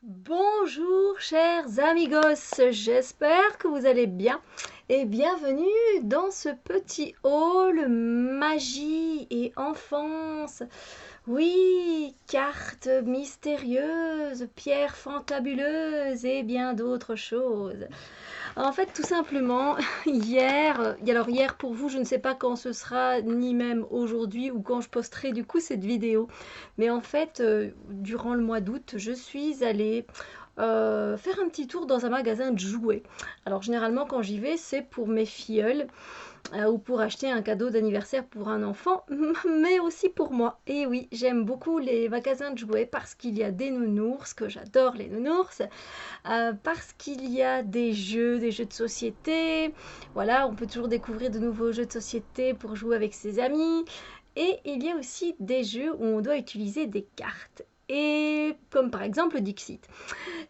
Bonjour chers amigos, j'espère que vous allez bien et bienvenue dans ce petit hall magie et enfance. Oui, cartes mystérieuses, pierres fantabuleuses et bien d'autres choses. En fait, tout simplement, hier pour vous, je ne sais pas quand ce sera, ni même aujourd'hui ou quand je posterai du coup cette vidéo, mais en fait, durant le mois d'août, je suis allée faire un petit tour dans un magasin de jouets. Alors généralement quand j'y vais, c'est pour mes filleuls ou pour acheter un cadeau d'anniversaire pour un enfant, mais aussi pour moi. Et oui, j'aime beaucoup les magasins de jouets parce qu'il y a des nounours, que j'adore les nounours, parce qu'il y a des jeux de société. Voilà, on peut toujours découvrir de nouveaux jeux de société pour jouer avec ses amis. Et il y a aussi des jeux où on doit utiliser des cartes. Et comme par exemple Dixit.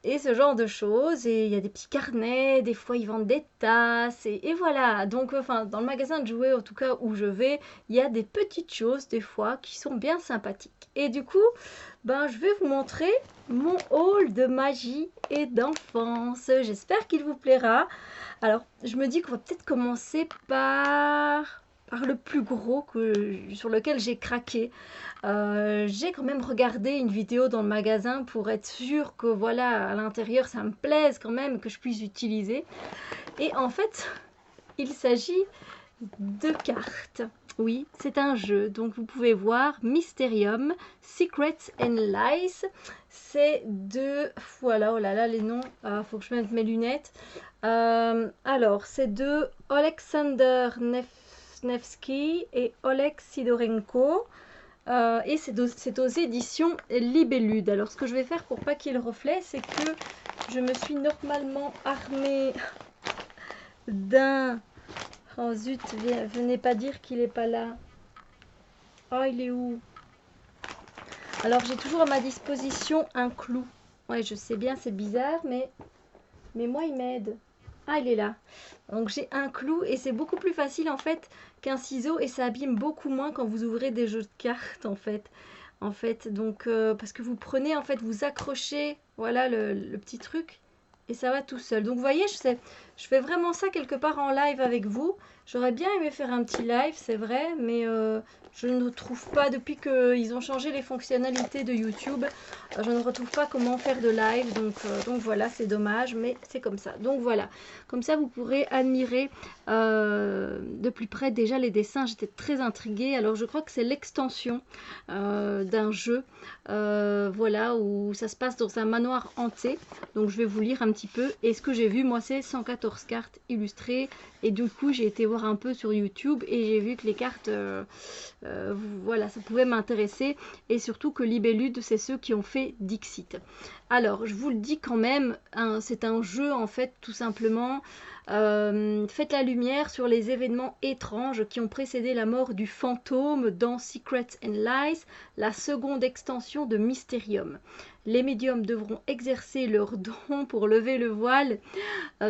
Et ce genre de choses. Et il y a des petits carnets, des fois ils vendent des tasses. Et voilà. Donc, enfin, dans le magasin de jouets, en tout cas où je vais, il y a des petites choses des fois qui sont bien sympathiques. Et du coup, ben, je vais vous montrer mon haul de magie et d'enfance. J'espère qu'il vous plaira. Alors, je me dis qu'on va peut-être commencer par le plus gros sur lequel j'ai craqué. J'ai quand même regardé une vidéo dans le magasin pour être sûre que voilà, à l'intérieur, ça me plaise quand même, que je puisse utiliser. Et en fait, il s'agit de cartes. Oui, c'est un jeu. Donc vous pouvez voir Mysterium, Secrets and Lies. C'est de... Voilà, oh là là, les noms. Ah, faut que je mette mes lunettes. Alors, c'est de Alexander Nevsky et Oleg Sidorenko. Et c'est aux éditions Libellude. Alors, ce que je vais faire pour pas qu'il reflète, c'est que je me suis normalement armée d'un... Oh zut, venez pas dire qu'il est pas là. Oh, il est où? Alors, j'ai toujours à ma disposition un clou. Ouais, je sais bien, c'est bizarre, mais moi, il m'aide. Ah, il est là. Donc, j'ai un clou et c'est beaucoup plus facile, en fait, qu'un ciseau. Et ça abîme beaucoup moins quand vous ouvrez des jeux de cartes, en fait. Donc, parce que vous prenez, en fait, vous accrochez, voilà, le petit truc. Et ça va tout seul. Donc, vous voyez, je fais vraiment ça quelque part en live avec vous. J'aurais bien aimé faire un petit live, c'est vrai, mais je ne trouve pas, depuis qu'ils ont changé les fonctionnalités de YouTube, je ne retrouve pas comment faire de live. Donc voilà, c'est dommage, mais c'est comme ça. Donc voilà, comme ça vous pourrez admirer de plus près déjà les dessins. J'étais très intriguée. Alors je crois que c'est l'extension d'un jeu, voilà, où ça se passe dans un manoir hanté. Donc je vais vous lire un petit peu. Et ce que j'ai vu, moi, c'est 114 cartes illustrées. Et du coup, j'ai été voir un peu sur YouTube et j'ai vu que les cartes, voilà, ça pouvait m'intéresser. Et surtout que Libellude, c'est ceux qui ont fait Dixit. Alors, je vous le dis quand même, hein, c'est un jeu en fait, tout simplement. Faites la lumière sur les événements étranges qui ont précédé la mort du fantôme dans Secrets and Lies, la seconde extension de Mysterium. Les médiums devront exercer leur don pour lever le voile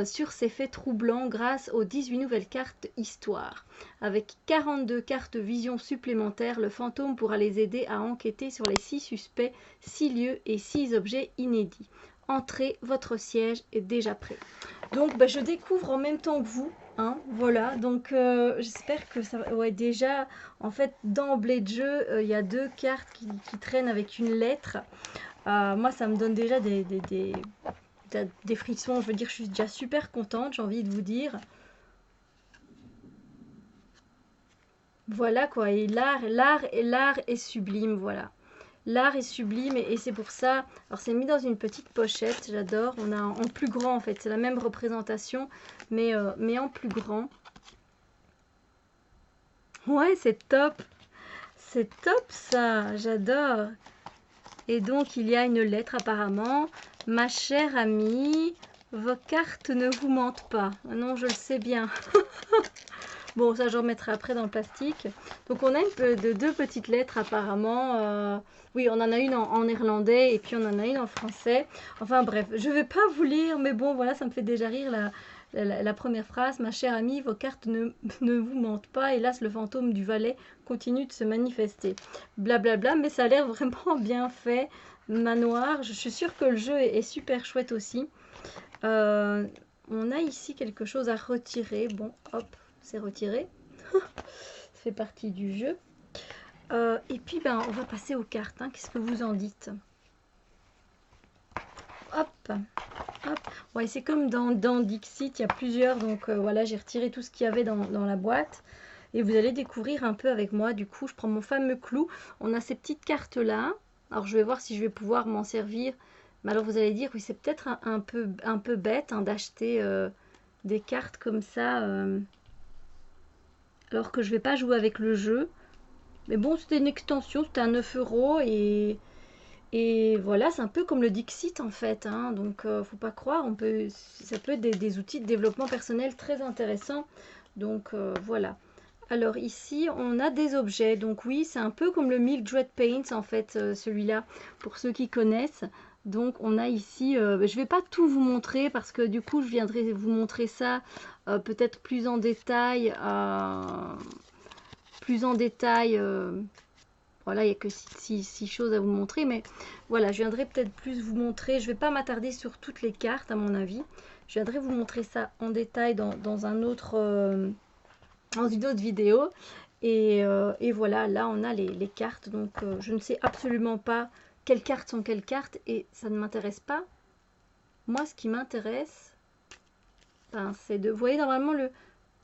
sur ces faits troublants grâce aux 18 nouvelles cartes histoire. Avec 42 cartes vision supplémentaires, le fantôme pourra les aider à enquêter sur les 6 suspects, 6 lieux et 6 objets inédits. Entrez, votre siège est déjà prêt. Donc je découvre en même temps que vous, hein, voilà, donc j'espère que ça va. Ouais, déjà, en fait, d'emblée de jeu, il y a 2 cartes qui traînent avec une lettre. Moi, ça me donne déjà des frissons. Je veux dire, je suis déjà super contente, j'ai envie de vous dire. Voilà quoi, et l'art est sublime, voilà. L'art est sublime et c'est pour ça. Alors c'est mis dans une petite pochette, j'adore. On a en plus grand en fait, c'est la même représentation, mais en plus grand. Ouais, c'est top ça, j'adore. Et donc il y a une lettre apparemment. Ma chère amie, vos cartes ne vous mentent pas. Non, je le sais bien. Bon, ça je remettrai après dans le plastique. Donc on a deux petites lettres apparemment. Oui, on en a une en néerlandais et puis on en a une en français. Enfin bref, je ne vais pas vous lire, mais bon, voilà, ça me fait déjà rire la première phrase. Ma chère amie, vos cartes ne vous mentent pas. Hélas, le fantôme du valet continue de se manifester. Blablabla, mais ça a l'air vraiment bien fait. manoir. Je suis sûre que le jeu est super chouette aussi. On a ici quelque chose à retirer. Bon, hop, c'est retiré. Ça fait partie du jeu. Et puis, ben, on va passer aux cartes. Hein. Qu'est-ce que vous en dites? Hop, hop. Ouais, c'est comme dans Dixit, il y a plusieurs. Donc voilà, j'ai retiré tout ce qu'il y avait dans la boîte. Et vous allez découvrir un peu avec moi. Du coup, je prends mon fameux clou. On a ces petites cartes-là. Alors, je vais voir si je vais pouvoir m'en servir. Mais alors, vous allez dire, oui, c'est peut-être un peu bête hein, d'acheter des cartes comme ça. Alors que je vais pas jouer avec le jeu. Mais bon, c'était une extension, c'était à 9 € et voilà, c'est un peu comme le Dixit en fait. Hein, donc, faut pas croire, ça peut être des outils de développement personnel très intéressants. Donc, voilà. Alors ici, on a des objets. Donc oui, c'est un peu comme le Mildred Paints en fait, celui-là, pour ceux qui connaissent. Donc on a ici, je ne vais pas tout vous montrer parce que du coup, je viendrai vous montrer ça peut-être plus en détail. Voilà, il n'y a que 6 choses à vous montrer, mais voilà, je viendrai peut-être plus vous montrer. Je ne vais pas m'attarder sur toutes les cartes à mon avis. Je viendrai vous montrer ça en détail dans une autre vidéo. Et voilà, là on a les cartes. Donc je ne sais absolument pas quelles cartes sont quelles cartes et ça ne m'intéresse pas. Moi, ce qui m'intéresse, ben, c'est de... Vous voyez, normalement,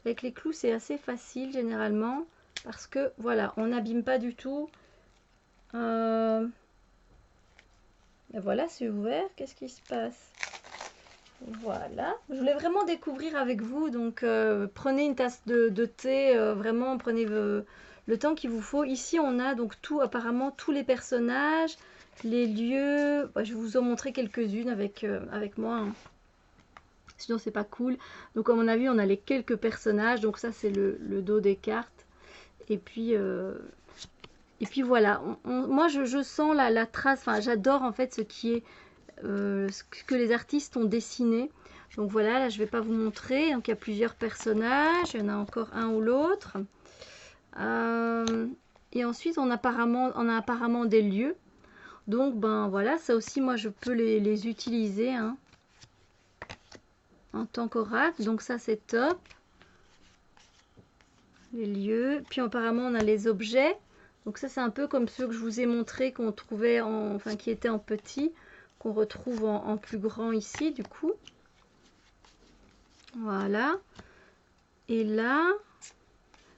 avec les clous, c'est assez facile généralement. Parce que, voilà, on n'abîme pas du tout. Et voilà, c'est ouvert. Qu'est-ce qui se passe? Voilà. Je voulais vraiment découvrir avec vous. Donc, prenez une tasse de thé. Vraiment, prenez le temps qu'il vous faut. Ici, on a donc apparemment, tous les personnages, les lieux. Je vais vous en montrer quelques-unes avec moi. Hein. Sinon, c'est pas cool. Donc, comme on a vu, on a les quelques personnages. Donc, ça, c'est le dos des cartes. Et puis voilà, moi je sens la trace, enfin j'adore en fait ce que les artistes ont dessiné. Donc voilà, là je vais pas vous montrer, donc il y a plusieurs personnages, il y en a encore un ou l'autre. Et ensuite on a apparemment des lieux. Donc ben voilà, ça aussi moi je peux les utiliser hein, en tant qu'oracle, donc ça c'est top. Les lieux, puis apparemment on a les objets. Donc ça c'est un peu comme ceux que je vous ai montré qu'on trouvait qui étaient en petit, qu'on retrouve en plus grand ici du coup. Voilà. Et là,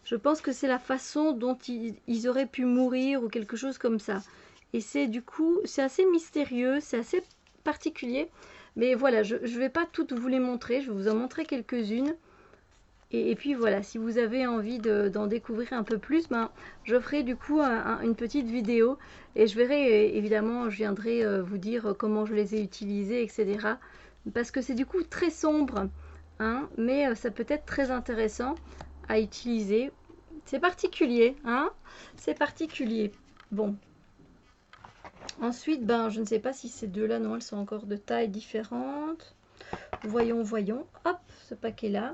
je pense que c'est la façon dont ils auraient pu mourir ou quelque chose comme ça. Et c'est du coup, c'est assez mystérieux, c'est assez particulier. Mais voilà, je ne vais pas toutes vous les montrer, je vais vous en montrer quelques-unes. Et puis voilà, si vous avez envie d'en découvrir un peu plus, ben, je ferai du coup une petite vidéo et je verrai, évidemment, je viendrai vous dire comment je les ai utilisés, etc. Parce que c'est du coup très sombre, hein, mais ça peut être très intéressant à utiliser. C'est particulier, hein, c'est particulier. Bon. Ensuite, ben, je ne sais pas si ces deux-là, non, elles sont encore de tailles différentes. Voyons. Hop, ce paquet-là.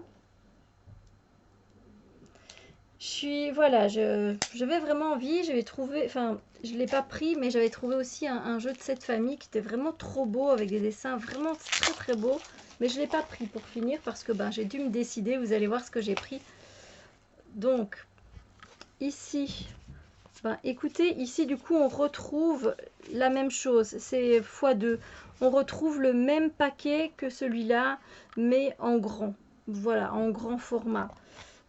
J'avais vraiment envie, j'avais trouvé, enfin, je ne l'ai pas pris, mais j'avais trouvé aussi un jeu de cette famille qui était vraiment trop beau, avec des dessins vraiment très très beaux, mais je ne l'ai pas pris pour finir parce que ben, j'ai dû me décider, vous allez voir ce que j'ai pris. Donc, ici, ben, écoutez, ici du coup on retrouve la même chose, c'est x2, on retrouve le même paquet que celui-là, mais en grand, voilà, en grand format.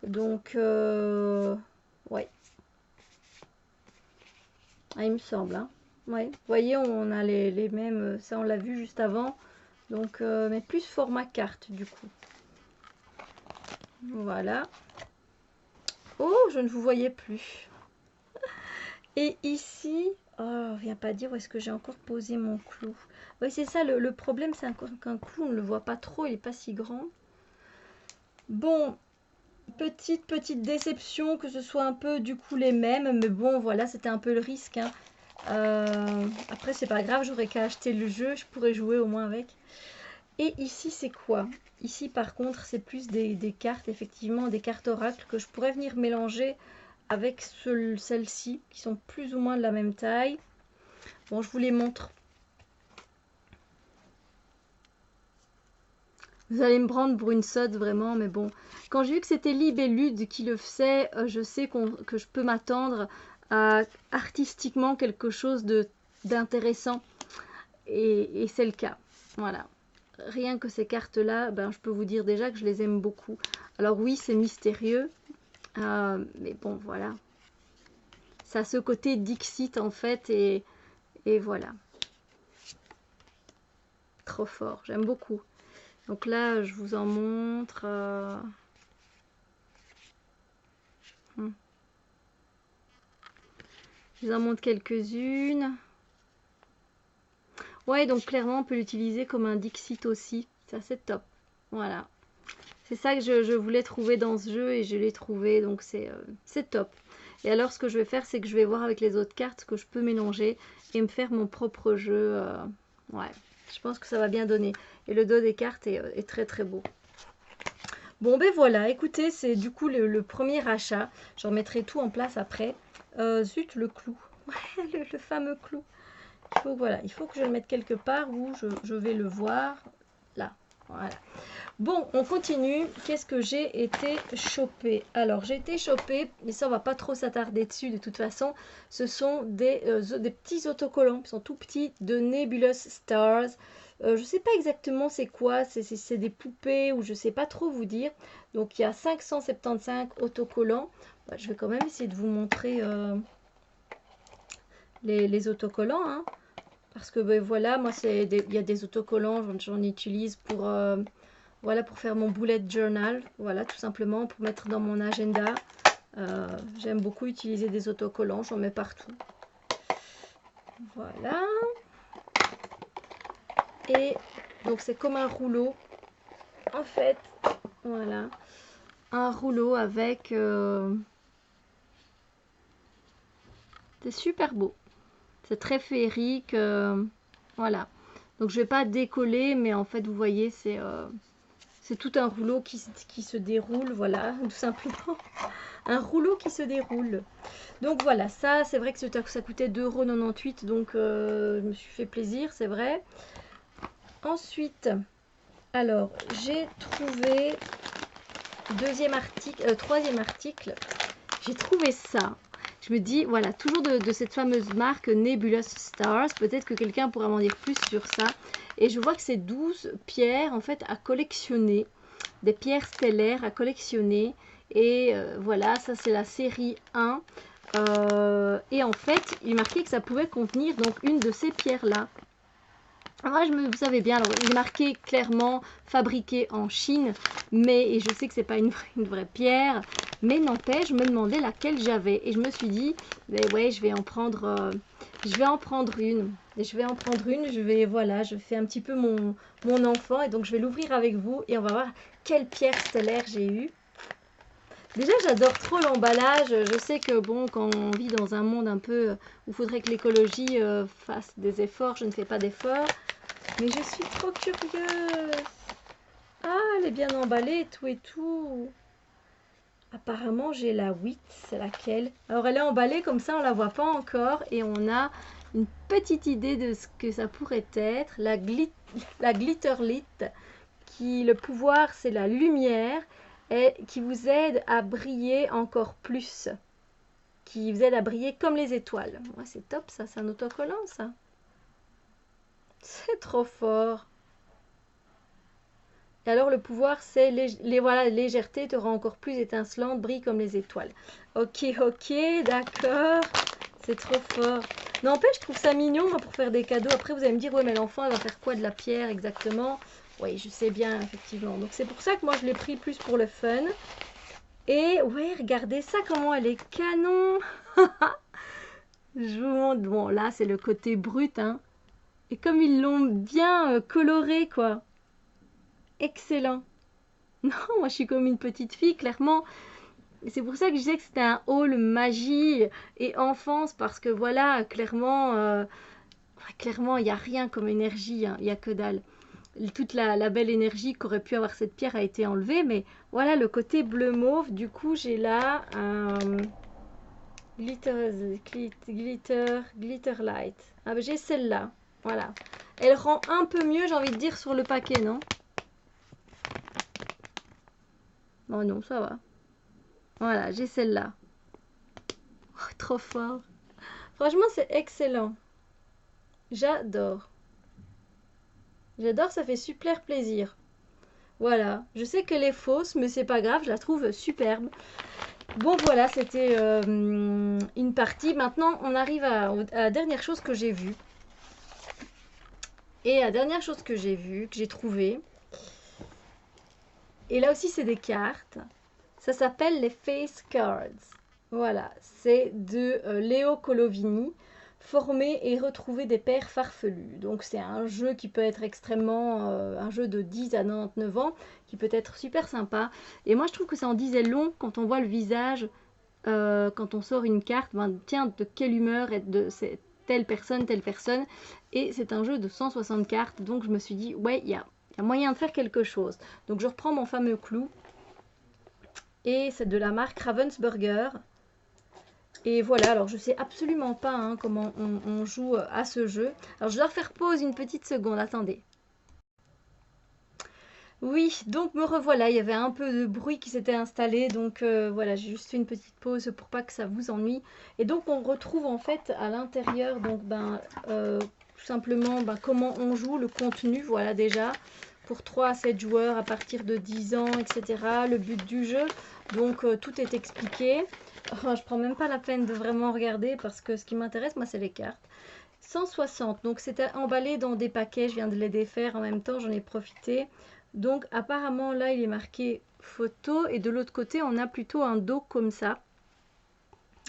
Donc, ouais. Ah, il me semble, hein. Ouais. Vous voyez, on a les mêmes, ça on l'a vu juste avant. Donc, mais plus format carte, du coup. Voilà. Oh, je ne vous voyais plus. Et ici, oh, viens pas dire où est-ce que j'ai encore posé mon clou. Oui, c'est ça, le problème, c'est qu'un clou, on ne le voit pas trop, il n'est pas si grand. Bon, petite déception que ce soit un peu du coup les mêmes, mais bon voilà, c'était un peu le risque hein. Après c'est pas grave, j'aurais qu'à acheter le jeu, je pourrais jouer au moins avec. Et ici c'est quoi? Ici par contre c'est plus des cartes, effectivement des cartes oracles que je pourrais venir mélanger avec celles-ci qui sont plus ou moins de la même taille. Bon, je vous les montre Vous allez me prendre pour une sotte vraiment, mais bon. Quand j'ai vu que c'était Libellude qui le faisait, je sais que je peux m'attendre à artistiquement quelque chose d'intéressant. Et c'est le cas. Voilà. Rien que ces cartes-là, ben, je peux vous dire déjà que je les aime beaucoup. Alors oui, c'est mystérieux, mais bon, voilà. Ça a ce côté Dixit en fait, et voilà. Trop fort, j'aime beaucoup. Donc là, je vous en montre. Je vous en montre quelques-unes. Ouais, donc clairement, on peut l'utiliser comme un Dixit aussi. Ça, c'est top. Voilà. C'est ça que je voulais trouver dans ce jeu et je l'ai trouvé. Donc, c'est top. Et alors, ce que je vais faire, c'est que je vais voir avec les autres cartes ce que je peux mélanger et me faire mon propre jeu. Ouais, je pense que ça va bien donner. Et le dos des cartes est très, très beau. Bon, ben voilà. Écoutez, c'est du coup le premier achat. Je remettrai tout en place après. Zut, le clou. Ouais, le fameux clou. Voilà, il faut que je le mette quelque part où je vais le voir. Là, voilà. Bon, on continue. Qu'est-ce que j'ai été choper? Alors, j'ai été choper, mais ça, on va pas trop s'attarder dessus de toute façon. Ce sont des petits autocollants, qui sont tout petits, de Nebulous Stars. Je sais pas exactement c'est quoi, c'est des poupées ou je sais pas trop vous dire. Donc, il y a 575 autocollants. Bah, je vais quand même essayer de vous montrer les autocollants, hein. Parce que ben, voilà, moi il y a des autocollants, j'en utilise pour voilà, pour faire mon bullet journal, voilà, tout simplement pour mettre dans mon agenda. J'aime beaucoup utiliser des autocollants, j'en mets partout. Voilà. Et donc c'est comme un rouleau en fait, voilà, un rouleau avec c'est super beau, c'est très féerique, voilà. Donc je vais pas décoller, mais en fait vous voyez c'est tout un rouleau qui se déroule, voilà, tout simplement. Un rouleau qui se déroule. Donc voilà, ça c'est vrai que ça coûtait 2,98 €, donc je me suis fait plaisir, c'est vrai. Ensuite, alors j'ai trouvé troisième article, j'ai trouvé ça. Je me dis, voilà, toujours de cette fameuse marque Nebulous Stars. Peut-être que quelqu'un pourra m'en dire plus sur ça. Et je vois que c'est 12 pierres, en fait, à collectionner. Des pierres stellaires à collectionner. Et voilà, ça c'est la série 1. Et en fait, il marquait que ça pouvait contenir donc une de ces pierres-là. Moi, vous savez bien, alors, il est marqué clairement fabriqué en Chine, mais et je sais que c'est pas une vraie pierre, mais n'empêche, je me demandais laquelle j'avais et je me suis dit, mais ouais, je vais en prendre une. Et je vais en prendre une, voilà, je fais un petit peu mon enfant et donc je vais l'ouvrir avec vous et on va voir quelle pierre stellaire j'ai eue. Déjà, j'adore trop l'emballage. Je sais que bon, quand on vit dans un monde un peu où il faudrait que l'écologie fasse des efforts, je ne fais pas d'efforts. Mais je suis trop curieuse. Ah, elle est bien emballée et tout et tout. Apparemment, j'ai la 8. C'est laquelle? Alors, elle est emballée comme ça, on la voit pas encore. Et on a une petite idée de ce que ça pourrait être. La Glitterlit, qui le pouvoir, c'est la lumière. Et qui vous aide à briller encore plus. Qui vous aide à briller comme les étoiles. Ouais, c'est top ça, c'est un autocollant ça. C'est trop fort. Et alors le pouvoir c'est voilà, légèreté te rend encore plus étincelante, brille comme les étoiles. Ok, d'accord. C'est trop fort. N'empêche, je trouve ça mignon pour faire des cadeaux. Après vous allez me dire, ouais mais l'enfant elle va faire quoi de la pierre exactement? Oui, je sais bien effectivement. Donc c'est pour ça que moi je l'ai pris plus pour le fun. Et ouais, regardez ça comment elle est canon. Je vous montre. Bon là c'est le côté brut, hein. Et comme ils l'ont bien coloré quoi. Excellent. Non, moi je suis comme une petite fille, clairement. C'est pour ça que je disais que c'était un haul magie et enfance, parce que voilà, clairement, il n'y a rien comme énergie, hein, il n'y a que dalle. Toute la belle énergie qu'aurait pu avoir cette pierre a été enlevée, mais voilà, le côté bleu mauve, du coup, j'ai là un glitter light. Ah ben j'ai celle-là, voilà. Elle rend un peu mieux, j'ai envie de dire, sur le paquet, non? Oh non, ça va. Voilà, j'ai celle-là. Oh, trop fort. Franchement, c'est excellent. J'adore. J'adore, ça fait super plaisir. Voilà, je sais qu'elle est fausse, mais c'est pas grave, je la trouve superbe. Bon, voilà, c'était une partie. Maintenant, on arrive à la dernière chose que j'ai vue. Et la dernière chose que j'ai vue, que j'ai trouvée, et là aussi, c'est des cartes. Ça s'appelle les Face Cards. Voilà, c'est de Léo Colovini. Former et retrouver des paires farfelues. Donc c'est un jeu qui peut être extrêmement, un jeu de 10 à 99 ans, qui peut être super sympa. Et moi je trouve que ça en disait long quand on voit le visage, quand on sort une carte, ben, tiens, de quelle humeur est de telle personne, telle personne. Et c'est un jeu de 160 cartes, donc je me suis dit, ouais, il y a moyen de faire quelque chose. Donc je reprends mon fameux clou. Et c'est de la marque Ravensburger. Et voilà, alors je sais absolument pas hein, comment on joue à ce jeu. Alors je dois faire pause une petite seconde, attendez. Oui, donc me revoilà, il y avait un peu de bruit qui s'était installé, donc voilà, j'ai juste fait une petite pause pour pas que ça vous ennuie. Et donc on retrouve en fait à l'intérieur, donc tout simplement comment on joue, le contenu, voilà déjà, pour 3 à 7 joueurs à partir de 10 ans, etc. Le but du jeu, donc tout est expliqué. Enfin, je prends même pas la peine de vraiment regarder parce que ce qui m'intéresse, moi, c'est les cartes. 160, donc c'était emballé dans des paquets, je viens de les défaire en même temps, j'en ai profité. Donc apparemment là il est marqué photo et de l'autre côté on a plutôt un dos comme ça.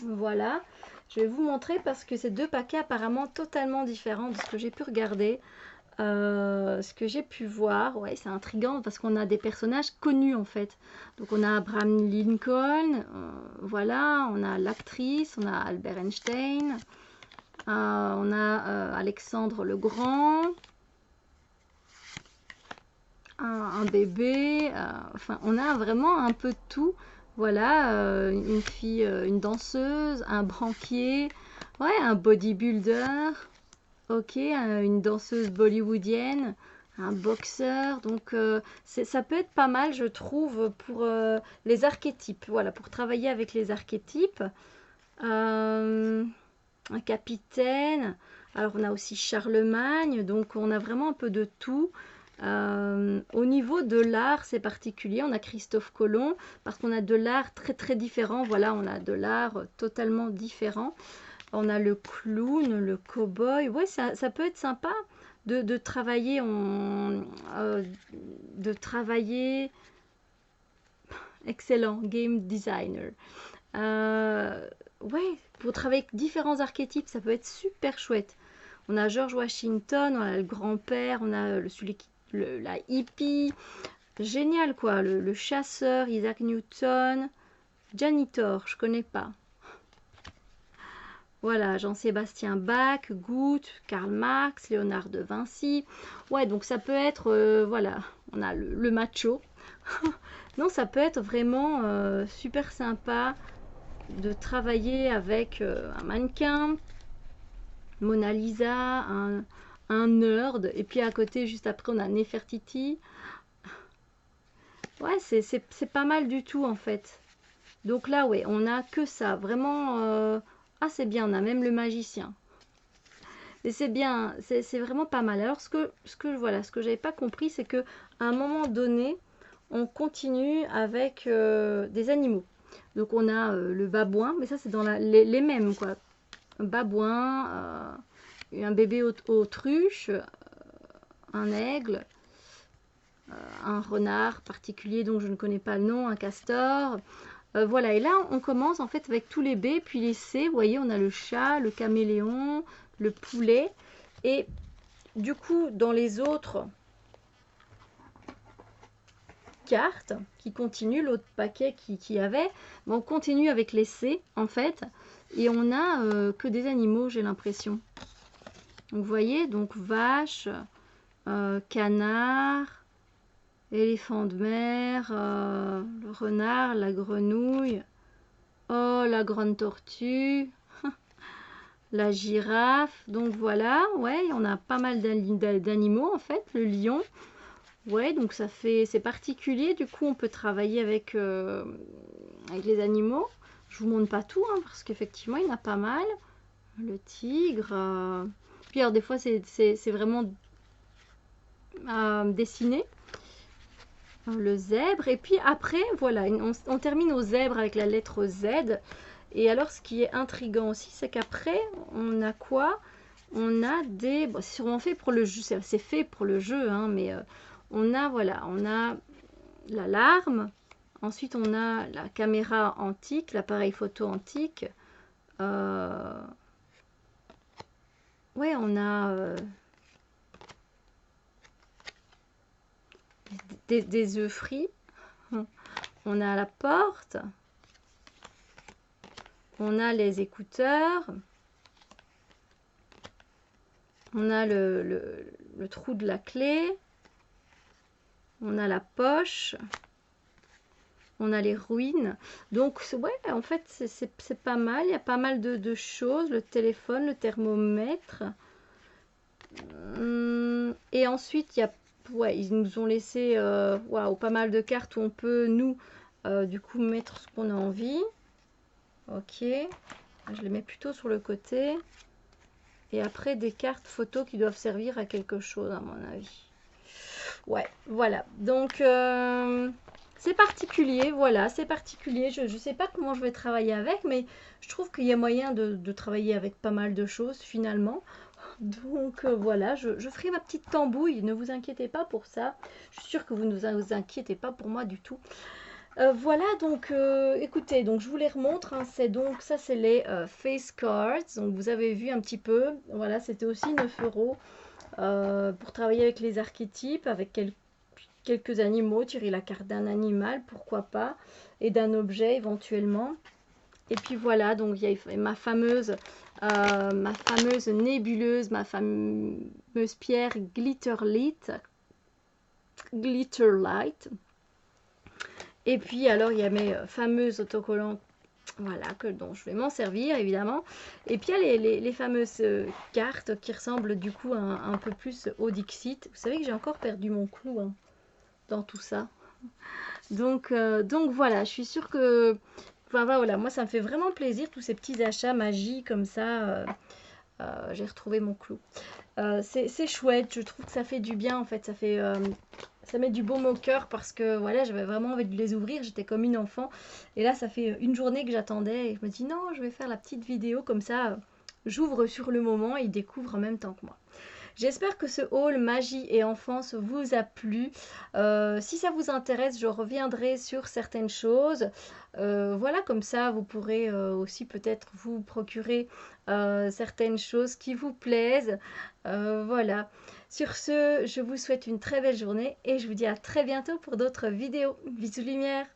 Voilà, je vais vous montrer parce que c'est deux paquets apparemment totalement différents de ce que j'ai pu regarder. Ce que j'ai pu voir, ouais, c'est intriguant parce qu'on a des personnages connus en fait. Donc on a Abraham Lincoln, voilà, on a l'actrice, on a Albert Einstein, on a Alexandre le Grand, un bébé, enfin on a vraiment un peu de tout. Voilà, une fille, une danseuse, un banquier, ouais, un bodybuilder. Ok, une danseuse bollywoodienne, un boxeur, donc ça peut être pas mal, je trouve, pour les archétypes. Voilà, pour travailler avec les archétypes. Un capitaine. Alors, on a aussi Charlemagne, donc on a vraiment un peu de tout. Au niveau de l'art, c'est particulier. On a Christophe Colomb, parce qu'on a de l'art très très différent. Voilà, on a de l'art totalement différent. On a le clown, le cow-boy. Ouais, ça peut être sympa de travailler de travailler. Excellent, game designer. Ouais, pour travailler avec différents archétypes, ça peut être super chouette. On a George Washington, on a le grand-père, on a la hippie. Génial quoi, le chasseur, Isaac Newton. Janitor, je connais pas. Voilà, Jean-Sébastien Bach, Goethe, Karl Marx, Léonard de Vinci. Ouais, donc ça peut être, voilà, on a le macho. Non, ça peut être vraiment super sympa de travailler avec un mannequin, Mona Lisa, un nerd, et puis à côté, juste après, on a Nefertiti. Ouais, c'est pas mal du tout en fait. Donc là, ouais, on a que ça, vraiment. Ah, c'est bien, on a même le magicien. Et c'est bien, c'est vraiment pas mal. Alors voilà, ce que j'avais pas compris, c'est que à un moment donné, on continue avec des animaux. Donc on a le babouin, mais ça c'est dans les mêmes quoi. Un babouin, un bébé autruche, un aigle, un renard particulier dont je ne connais pas le nom, un castor. Voilà, et là on commence en fait avec tous les B, puis les C. Vous voyez, on a le chat, le caméléon, le poulet. Et du coup, dans les autres cartes qui continuent, l'autre paquet qui avait, on continue avec les C en fait. Et on a que des animaux, j'ai l'impression. Vous voyez, donc vache, canard, éléphant de mer, le renard, la grenouille, oh la grande tortue, la girafe. Donc voilà, ouais, on a pas mal d'animaux en fait, le lion. Ouais, donc ça fait, c'est particulier. Du coup, on peut travailler avec les animaux. Je vous montre pas tout, hein, parce qu'effectivement, il y en a pas mal. Le tigre. Puis alors, des fois, c'est vraiment dessiné. Le zèbre. Et puis après, voilà, on termine au zèbre avec la lettre Z. Et alors, ce qui est intriguant aussi, c'est qu'après, on a quoi? On a des... Bon, c'est sûrement fait pour le jeu, c'est fait pour le jeu, hein, mais on a, voilà, on a l'alarme. Ensuite, on a la caméra antique, l'appareil photo antique. Ouais, on a des œufs frits. On a la porte. On a les écouteurs. On a le trou de la clé. On a la poche. On a les ruines. Donc, ouais, en fait, c'est pas mal. Il y a pas mal de choses. Le téléphone, le thermomètre. Et ensuite, il y a, ouais, ils nous ont laissé waouh, pas mal de cartes où on peut, nous, du coup, mettre ce qu'on a envie. Ok. Je les mets plutôt sur le côté. Et après, des cartes photos qui doivent servir à quelque chose, à mon avis. Ouais, voilà. Donc, c'est particulier, voilà, c'est particulier. Je ne sais pas comment je vais travailler avec, mais je trouve qu'il y a moyen de travailler avec pas mal de choses, finalement. Donc, voilà, je ferai ma petite tambouille, ne vous inquiétez pas pour ça. Je suis sûre que vous ne vous inquiétez pas pour moi du tout. Voilà, donc écoutez, donc je vous les remontre, hein, c'est donc ça c'est les face cards, donc vous avez vu un petit peu, voilà, c'était aussi 9 € pour travailler avec les archétypes, avec quelques animaux, tirer la carte d'un animal, pourquoi pas, et d'un objet éventuellement. Et puis voilà, donc il y a ma fameuse nébuleuse, ma fameuse pierre Glitterlight. Et puis alors il y a mes fameux autocollants, voilà, dont je vais m'en servir évidemment. Et puis il y a les fameuses cartes qui ressemblent du coup un peu plus au Dixit. Vous savez que j'ai encore perdu mon clou, hein, dans tout ça. Donc voilà, je suis sûre que... Enfin voilà, moi ça me fait vraiment plaisir, tous ces petits achats magie comme ça. J'ai retrouvé mon clou. C'est chouette, je trouve que ça fait du bien en fait, ça met du baume au cœur parce que voilà, j'avais vraiment envie de les ouvrir, j'étais comme une enfant. Et là, ça fait une journée que j'attendais et je me dis non, je vais faire la petite vidéo comme ça, j'ouvre sur le moment et ils découvrent en même temps que moi. J'espère que ce haul magie et enfance vous a plu. Si ça vous intéresse, je reviendrai sur certaines choses. Voilà, comme ça, vous pourrez aussi peut-être vous procurer certaines choses qui vous plaisent. Voilà. Sur ce, je vous souhaite une très belle journée et je vous dis à très bientôt pour d'autres vidéos. Bisous lumière!